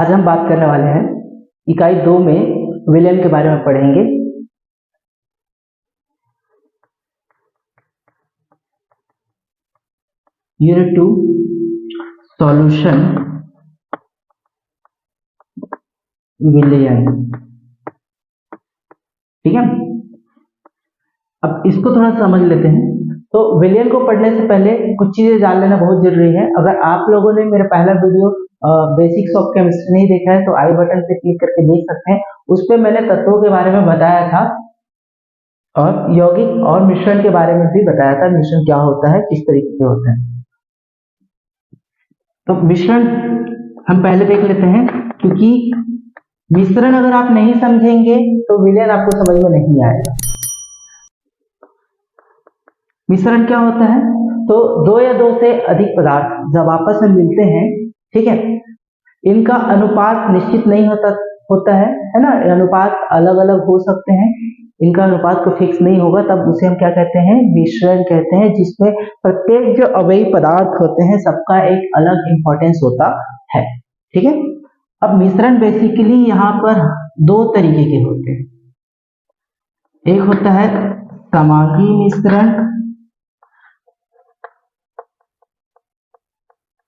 आज हम बात करने वाले हैं इकाई 2 में विलयन के बारे में पढ़ेंगे। यूनिट 2 सॉल्यूशन विलयन। ठीक है, अब इसको थोड़ा समझ लेते हैं। तो विलयन को पढ़ने से पहले कुछ चीजें जान लेना बहुत जरूरी है। अगर आप लोगों ने मेरा पहला वीडियो बेसिक्स ऑफ केमिस्ट्री नहीं देखा है तो आई बटन पे क्लिक करके देख सकते हैं। उस पे मैंने तत्वों के बारे में बताया था और यौगिक और मिश्रण के बारे में भी बताया था। मिश्रण क्या होता है, किस तरीके से होता है। तो मिश्रण हम पहले देख लेते हैं, क्योंकि मिश्रण अगर आप नहीं समझेंगे तो विलयन आपको समझ में नहीं आएगा। मिश्रण क्या होता है? तो दो या दो से अधिक पदार्थ जब आपस में मिलते हैं, ठीक है, इनका अनुपात निश्चित नहीं होता है ना। अनुपात अलग अलग हो सकते हैं, इनका अनुपात को फिक्स नहीं होगा, तब उसे हम क्या कहते हैं? मिश्रण कहते हैं, जिसमें प्रत्येक जो अवयवी पदार्थ होते हैं सबका एक अलग इंपॉर्टेंस होता है। ठीक है, अब मिश्रण बेसिकली यहाँ पर दो तरीके के होते हैं। एक होता है समांगी मिश्रण,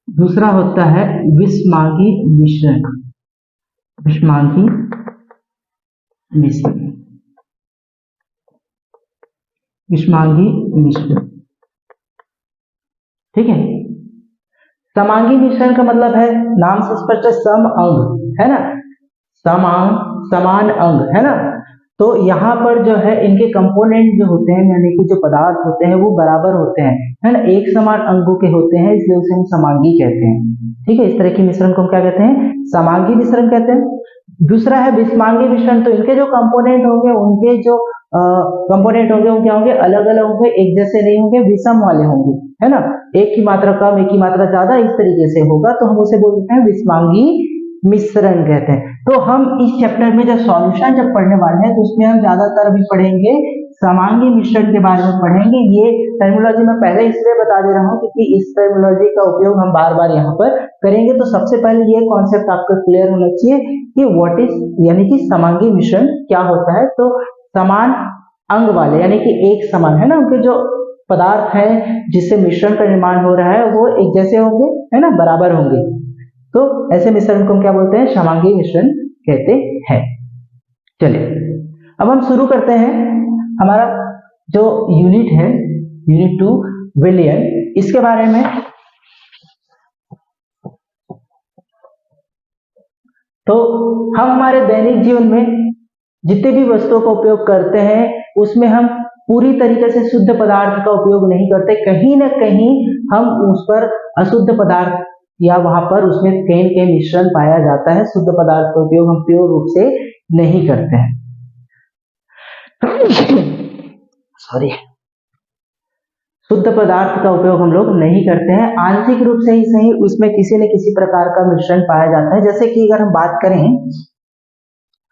दूसरा होता है विषमांगी मिश्रण। विषमांगी मिश्रण, विषमांगी मिश्रण। ठीक है, समांगी मिश्रण का मतलब है, नाम से स्पष्ट है, सम अंग है ना, समान अंग है ना। तो यहाँ पर जो है इनके कंपोनेंट जो होते हैं, यानी कि जो पदार्थ होते हैं वो बराबर होते हैं, है ना, एक समान अंगों के होते हैं, इसलिए उसे हम समांगी कहते हैं। ठीक है, इस तरह की मिश्रण को हम क्या कहते हैं? समांगी मिश्रण कहते हैं। दूसरा है विषमांगी मिश्रण। तो इनके जो कंपोनेंट होंगे, उनके जो कंपोनेंट होंगे वो क्या होंगे? अलग अलग होंगे, एक जैसे नहीं होंगे, विषम वाले होंगे, है ना। एक की मात्रा कम, एक की मात्रा ज्यादा, इस तरीके से होगा, तो हम उसे बोलते हैं विषमांगी मिश्रण कहते हैं। तो हम इस चैप्टर में जब सॉल्यूशन जब पढ़ने वाले हैं तो उसमें हम ज्यादातर भी पढ़ेंगे समांगी मिश्रण के बारे में पढ़ेंगे। ये टर्मिनोलॉजी मैं पहले इसलिए बता दे रहा हूँ क्योंकि इस टर्मिनोलॉजी का उपयोग हम बार बार यहाँ पर करेंगे। तो सबसे पहले ये कॉन्सेप्ट आपका क्लियर होना चाहिए कि व्हाट इज, यानी कि समांगी मिश्रण क्या होता है। तो समान अंग वाले, यानी कि एक समान, है ना, उनके जो पदार्थ है जिससे मिश्रण का निर्माण हो रहा है वो एक जैसे होंगे, है ना, बराबर होंगे। तो ऐसे मिश्रण को हम क्या बोलते हैं? समांगी मिश्रण कहते हैं। चलिए अब हम शुरू करते हैं हमारा जो यूनिट है, यूनिट 2 विलयन, इसके बारे में। तो हम हमारे दैनिक जीवन में जितने भी वस्तुओं का उपयोग करते हैं उसमें हम पूरी तरीके से शुद्ध पदार्थ का उपयोग नहीं करते। कहीं ना कहीं हम उस पर अशुद्ध पदार्थ या वहां पर उसमें कहीं न कहीं मिश्रण पाया जाता है। शुद्ध पदार्थ का उपयोग हम प्योर रूप से नहीं करते हैं। सॉरी, शुद्ध पदार्थ का उपयोग हम लोग नहीं करते हैं। आंशिक रूप से ही सही उसमें किसी न किसी प्रकार का मिश्रण पाया जाता है। जैसे कि अगर हम बात करें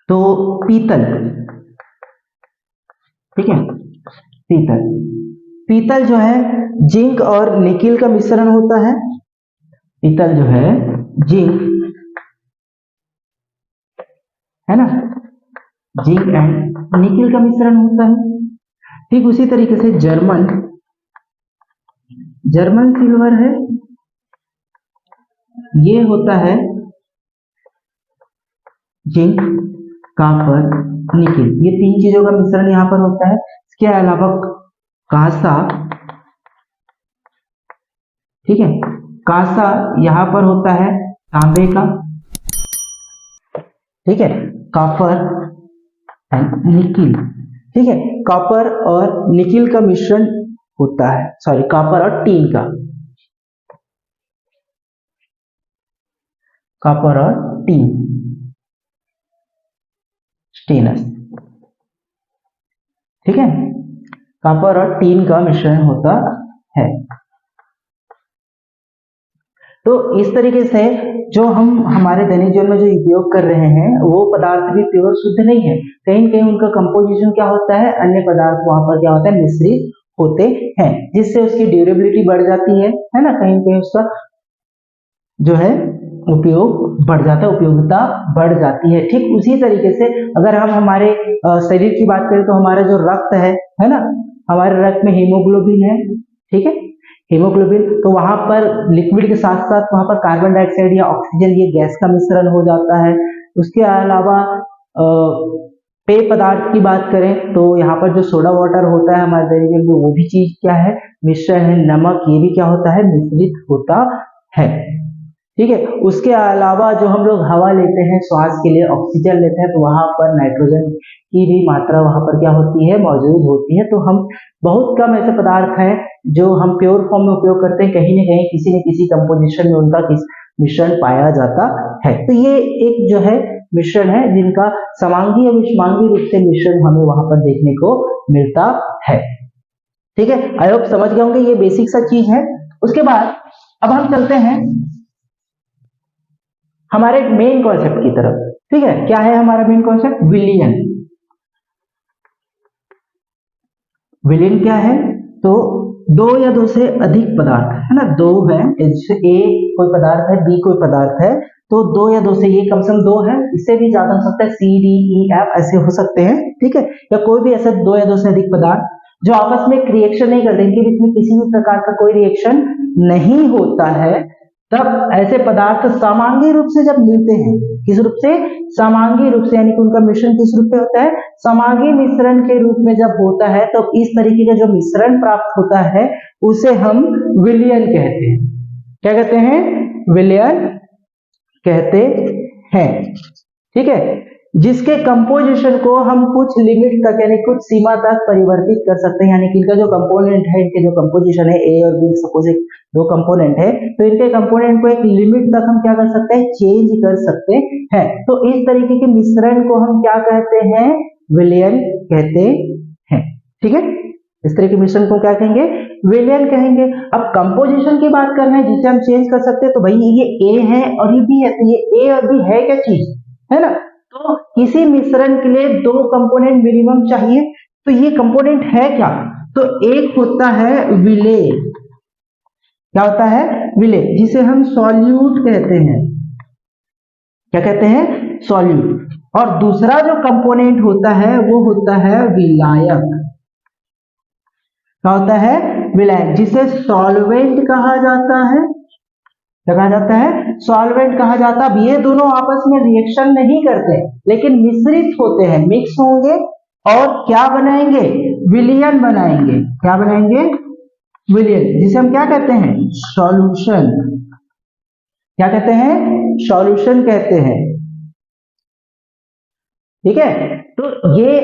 तो पीतल, ठीक है, पीतल जो है जिंक और निकिल का मिश्रण होता है। पीतल जो है जिंक, है ना, जिंक एंड निकिल का मिश्रण होता है। ठीक उसी तरीके से जर्मन सिल्वर है, ये होता है जिंक, कॉपर, निकिल, ये तीन चीजों का मिश्रण यहाँ पर होता है। इसके अलावा कांसा, ठीक है, कांसा यहाँ पर होता है तांबे का, ठीक है, कॉपर एंड निकिल, ठीक है, कॉपर और निकिल का मिश्रण होता है, सॉरी, कॉपर और टीन का, कॉपर और टीन, स्टेनस, ठीक है, कॉपर और टीन का मिश्रण होता है। तो इस तरीके से जो हम हमारे दैनिक जीवन में जो उपयोग कर रहे हैं वो पदार्थ भी प्योर शुद्ध नहीं है। कहीं न कहीं उनका कंपोजिशन क्या होता है? अन्य पदार्थ वहां पर क्या होता है? मिश्रित होते हैं, जिससे उसकी ड्यूरेबिलिटी बढ़ जाती है ना। कहीं न कहीं उसका जो है उपयोग बढ़ जाता है, उपयोगिता बढ़ जाती है। ठीक उसी तरीके से अगर हम हमारे शरीर की बात करें तो हमारा जो रक्त है ना, हमारे रक्त में हीमोग्लोबिन है, ठीक है, हीमोग्लोबिन, तो वहां पर लिक्विड के साथ साथ वहां पर कार्बन डाइऑक्साइड या ऑक्सीजन ये गैस का मिश्रण हो जाता है। उसके अलावा पेय पदार्थ की बात करें तो यहाँ पर जो सोडा वाटर होता है हमारे शरीर में, वो भी चीज क्या है, मिश्रण है। नमक ये भी क्या होता है, मिश्रित होता है, ठीक है। उसके अलावा जो हम लोग हवा लेते हैं श्वास के लिए, ऑक्सीजन लेते हैं, तो वहां पर नाइट्रोजन की भी मात्रा वहां पर क्या होती है, मौजूद होती है। तो हम बहुत कम ऐसे पदार्थ हैं जो हम प्योर फॉर्म में उपयोग करते हैं, कहीं ना कहीं किसी न किसी कंपोजिशन में उनका मिश्रण पाया जाता है। तो ये एक जो है मिश्रण है जिनका समांगी या विषमांगी रूप से मिश्रण हमें वहां पर देखने को मिलता है, ठीक है। आई होप समझ गए होंगे, ये बेसिक सा चीज है। उसके बाद अब हम चलते हैं हमारे मेन कॉन्सेप्ट की तरफ, ठीक है। क्या है हमारा मेन कॉन्सेप्ट, विलयन। विलयन क्या है, तो दो या दो से अधिक पदार्थ है ना, दो है, जैसे ए कोई पदार्थ है, बी कोई पदार्थ है, तो दो या दो से, ये कम से कम दो है, इससे भी ज्यादा हो सकता है, सी डी ई एफ ऐसे हो सकते हैं, ठीक है। या कोई भी ऐसे दो या दो से अधिक पदार्थ जो आपस में रिएक्शन नहीं करते, इनके बीच में किसी भी प्रकार का कोई रिएक्शन नहीं होता है, तब ऐसे पदार्थ समांगी रूप से जब मिलते हैं, किस रूप से, समांगी रूप से, यानी कि उनका मिश्रण किस रूप में होता है, समांगी मिश्रण के रूप में जब होता है, तो इस तरीके का जो मिश्रण प्राप्त होता है उसे हम विलयन कहते हैं। क्या कहते हैं, विलयन कहते हैं, ठीक है। जिसके कंपोजिशन को हम कुछ लिमिट तक यानी कुछ सीमा तक परिवर्तित कर सकते हैं, यानी कि इनका जो कंपोनेंट है, इनके जो कंपोजिशन है, ए और बी सपोज एक दो कंपोनेंट है, तो इनके कंपोनेंट को एक लिमिट तक हम क्या कर सकते हैं, चेंज कर सकते हैं। तो इस तरीके के मिश्रण को हम क्या कहते हैं, विलयन कहते हैं, ठीक है। इस तरह के मिश्रण को क्या कहेंगे, विलयन कहेंगे। अब कंपोजिशन की बात कर रहे हैं जिसे हम चेंज कर सकते हैं, तो भाई ये ए है और ये बी है, तो ये ए और बी है क्या चीज, है ना। तो किसी मिश्रण के लिए दो कंपोनेंट मिनिमम चाहिए, तो ये कंपोनेंट है क्या, तो एक होता है विलेय, क्या होता है, विलेय, जिसे हम सॉल्यूट कहते हैं। क्या कहते हैं, सॉल्यूट। और दूसरा जो कंपोनेंट होता है वो होता है विलायक। क्या होता है, विलायक, जिसे सॉल्वेंट कहा जाता है। क्या कहा जाता है, सॉल्वेंट कहा जाता है। अब ये दोनों आपस में रिएक्शन नहीं करते, लेकिन मिश्रित होते हैं, मिक्स होंगे और क्या बनाएंगे, विलयन बनाएंगे। क्या बनाएंगे, विलयन, जिसे हम क्या कहते हैं, सॉल्यूशन। क्या कहते हैं, सॉल्यूशन कहते हैं, ठीक है। तो ये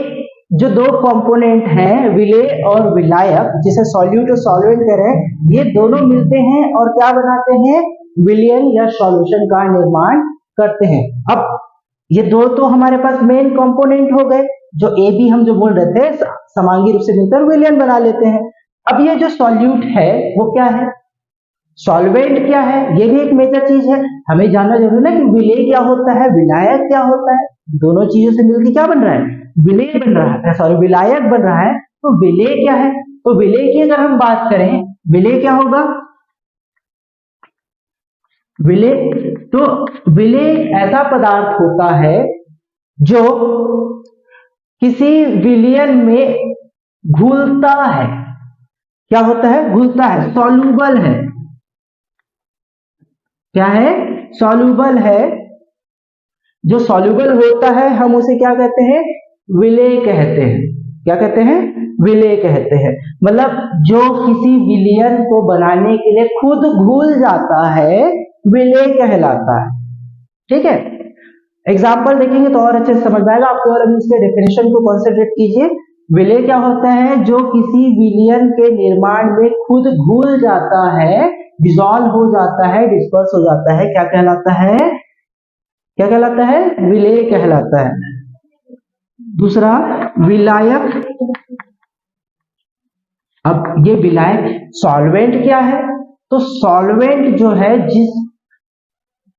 जो दो कंपोनेंट हैं, विलेय और विलायक, जिसे सॉल्यूट और सॉल्वेंट कह रहे हैं, ये दोनों मिलते हैं और क्या बनाते हैं, विलयन या सॉल्यूशन का निर्माण करते हैं। अब ये दो तो हमारे पास मेन कंपोनेंट हो गए, जो ए बी हम जो बोल रहे थे समांगी रूप से मिलकर विलयन बना लेते हैं। अब ये जो सॉल्यूट है वो क्या है, सॉल्वेंट क्या है, ये भी एक मेजर चीज है, हमें जानना जरूरी है कि विलेय क्या होता है, विलायक क्या होता है। दोनों चीजों से मिलकर क्या बन रहा है, विलेय बन रहा है, सॉरी विलायक बन रहा है। तो विलेय क्या है, तो विलेय की अगर हम बात करें, विलेय क्या होगा, विलेय, तो विलेय ऐसा पदार्थ होता है जो किसी विलयन में घुलता है। क्या होता है, घुलता है, सॉल्यूबल है। क्या है, सॉल्यूबल है। जो सॉल्यूबल होता है हम उसे क्या कहते हैं, विलेय कहते हैं। क्या कहते हैं, विलेय कहते हैं। मतलब जो किसी विलयन को बनाने के लिए खुद घुल जाता है, विलेय कहलाता है, ठीक है। एग्जाम्पल देखेंगे तो और अच्छे से समझ में आएगा आपको, और अभी इसके डेफिनेशन को कॉन्सेंट्रेट कीजिए। विलेय क्या होता है, जो किसी विलयन के निर्माण में खुद घुल जाता है, डिसॉल्व हो जाता है, डिस्पर्स हो जाता है, क्या कहलाता है, क्या कहलाता है, विलेय कहलाता है। दूसरा विलायक। अब ये विलायक, सॉल्वेंट क्या है, तो सॉल्वेंट जो है जिस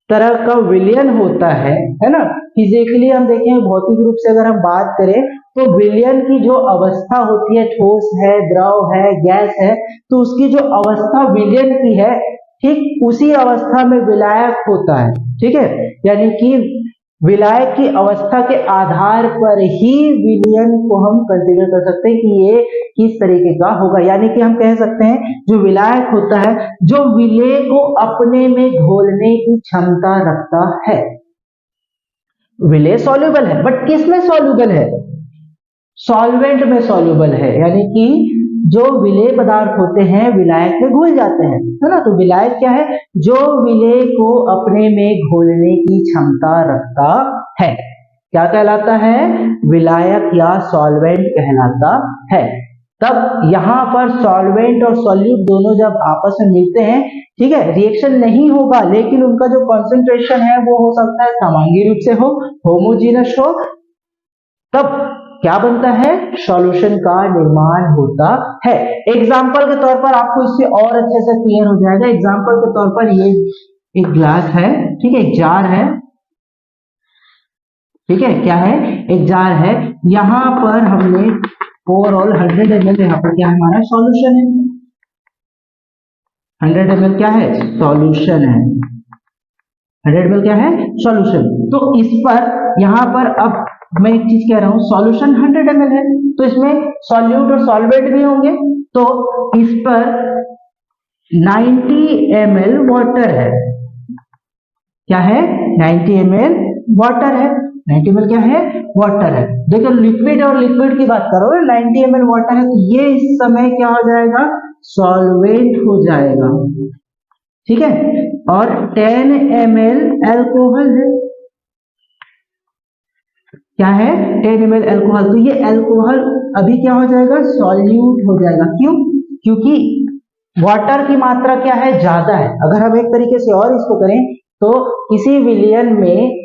तरह का विलयन होता है ना, फिजिकली हम देखें, भौतिक रूप से अगर हम बात करें तो विलयन की जो अवस्था होती है, ठोस है, द्रव है, गैस है, तो उसकी जो अवस्था विलयन की है, ठीक उसी अवस्था में विलायक होता है, ठीक है, यानी कि विलायक की अवस्था के आधार पर ही विलयन को हम कंसीडर कर सकते हैं कि ये किस तरीके का होगा। यानी कि हम कह सकते हैं जो विलायक होता है, जो विलेय को अपने में घोलने की क्षमता रखता है। विलेय सॉल्युबल है, बट किस में सॉल्युबल है? सॉल्वेंट में सॉल्युबल है, यानी कि जो विलेय पदार्थ होते हैं विलायक में घुल जाते हैं, है ना। तो विलायक क्या है? जो विलेय को अपने में घोलने की क्षमता रखता है, क्या कहलाता है? विलायक या सॉल्वेंट कहलाता है। तब यहां पर सॉल्वेंट और सॉल्यूट दोनों जब आपस में मिलते हैं, ठीक है, रिएक्शन नहीं होगा, लेकिन उनका जो कॉन्सेंट्रेशन है वो हो सकता है समांगी रूप से हो, होमोजीनस हो, तब क्या बनता है? सॉल्यूशन का निर्माण होता है। एग्जाम्पल के तौर पर आपको इससे और अच्छे से क्लियर हो जाएगा। एग्जाम्पल के तौर पर ये एक ग्लास है, ठीक है, एक जार है, ठीक है, क्या है? एक जार है। यहां पर हमने ओवरऑल 100 ml, यहाँ पर क्या हमारा सॉल्यूशन है, 100 ml क्या है? सॉल्यूशन है, 100 ml क्या है? सॉल्यूशन। तो इस पर यहां पर अब मैं एक चीज कह रहा हूं, सॉल्यूशन 100 ml है, तो इसमें सॉल्यूट और सॉल्वेंट भी होंगे, तो इस पर 90 ml वाटर है। क्या है? 90 ml वाटर है। 90 ml क्या है? वाटर है। देखो लिक्विड और लिक्विड की बात करो, 90 ml वाटर है, तो ये इस समय क्या हो जाएगा? सॉल्वेंट हो जाएगा, ठीक है। और 10 ml अल्कोहल है, क्या है? 10 ml अल्कोहल। तो ये अल्कोहल अभी क्या हो जाएगा? सॉल्यूट हो जाएगा। क्यों? क्योंकि वाटर की मात्रा क्या है? ज्यादा है। अगर हम एक तरीके से और इसको करें तो किसी विलयन में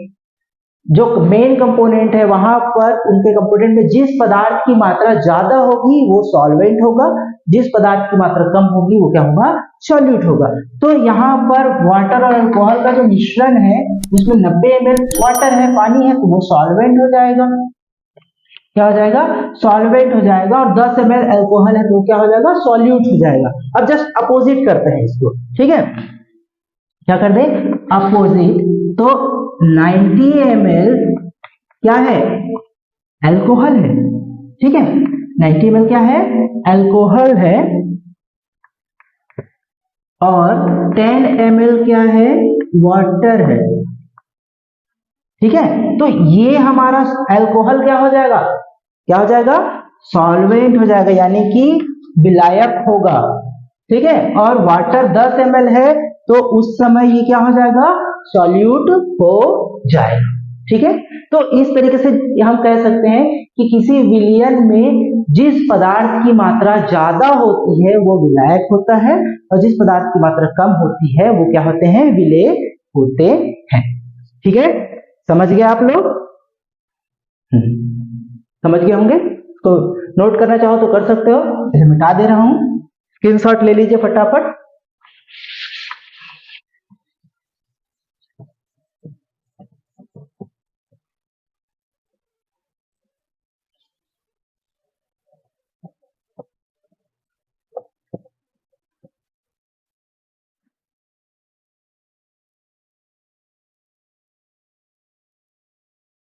जो मेन कंपोनेंट है वहां पर उनके कंपोनेंट में जिस पदार्थ की मात्रा ज्यादा होगी वो सॉल्वेंट होगा, जिस पदार्थ की मात्रा कम होगी वो क्या होगा? सॉल्यूट होगा। तो यहाँ पर वाटर और अल्कोहल का जो मिश्रण है जिसमें 90 ml वाटर है, पानी है, तो वो सॉल्वेंट हो जाएगा। क्या हो जाएगा? सॉल्वेंट हो जाएगा। और 10 ml अल्कोहल है तो क्या हो जाएगा? सॉल्यूट हो जाएगा। अब जस्ट अपोजिट करते हैं इसको, ठीक है, क्या कर दे? अपोजिट। तो 90 ml क्या है? अल्कोहल है, ठीक है, 90 ml क्या है? अल्कोहल है। और 10 ml क्या है? वाटर है, ठीक है। तो ये हमारा अल्कोहल क्या हो जाएगा? क्या हो जाएगा? सॉल्वेंट हो जाएगा, यानी कि विलायक होगा, ठीक है। और वाटर 10 ml है तो उस समय ये क्या हो जाएगा? सॉल्यूट हो जाएगा, ठीक है। तो इस तरीके से हम कह सकते हैं कि किसी विलयन में जिस पदार्थ की मात्रा ज्यादा होती है वो विलायक होता है, और जिस पदार्थ की मात्रा कम होती है वो क्या होते हैं? विलेय होते हैं, ठीक है। समझ गए आप लोग? समझ गए होंगे। तो नोट करना चाहो तो कर सकते हो, इसे मिटा दे रहा हूं, स्क्रीनशॉट ले लीजिए फटाफट।